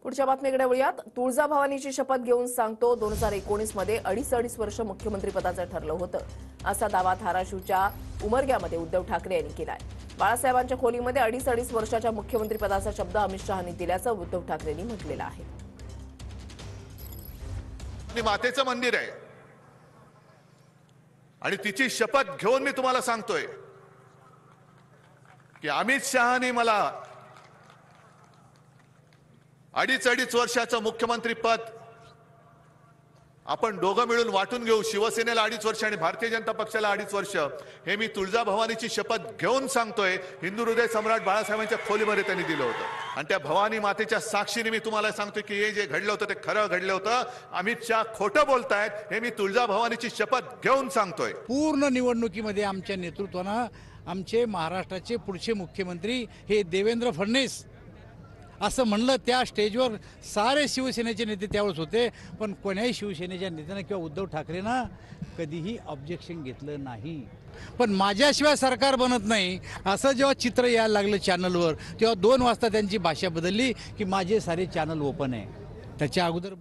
पुढच्या बातमीकडे वळूयात। तुळजाभवानीची शपथ घेऊन सांगतो 2019 मध्ये अडीच वर्ष मुख्यमंत्रीपदाचं ठरलं होतं, असा दावा धाराशिवच्या उमरग्यामध्ये उद्धव ठाकरे यांनी केलाय। बाळासाहेबांच्या खोलीमध्ये अडीच वर्षाच्या मुख्यमंत्रीपदाचा शब्द अमित शहांनी दिल्याचं उद्धव ठाकरेंनी म्हटलेलं आहे। मातेचं मंदिर आहे आणि तिची शपथ घेऊन मी तुम्हाला सांगतोय की अमित शहांनी मला अडीच वर्षाचं मुख्यमंत्री पद आपण दोघं मिळून वाटून घेऊ। शिवसेनेला 2.5 वर्ष आणि भारतीय जनता पक्षाला 2.5 वर्ष, हे मी तुळजाभवानीची शपथ घेऊन सांगतोय। हिंदू हृदय सम्राट बाळासाहेबांच्या खोलीमध्ये त्यांनी दिलं होतं आणि त्या भवानी मातेच्या साक्षीने मी तुम्हाला सांगतोय की हे जे घडलं होतं ते खरं घडलं होतं। अमित शहा खोटं बोलतायत, हे मी तुळजाभवानीची शपथ घेऊन सांगतोय। पूर्ण निवडणुकीमध्ये आमच्या नेतृत्वानं आमचे महाराष्ट्राचे पुढचे मुख्यमंत्री हे देवेंद्र फडणवीस असं म्हणलं। त्या स्टेजवर सारे शिवसेनेचे नेते त्यावेळेस होते, पण कोण्याही शिवसेनेच्या नेत्यानं किंवा उद्धव ठाकरेंना कधीही ऑब्जेक्शन घेतलं नाही। पण माझ्याशिवाय सरकार बनत नाही असं जेव्हा चित्र यायला लागलं चॅनलवर, तेव्हा 2 वाजता त्यांची भाषा बदलली की माझे सारे चॅनल ओपन आहे। त्याच्या अगोदर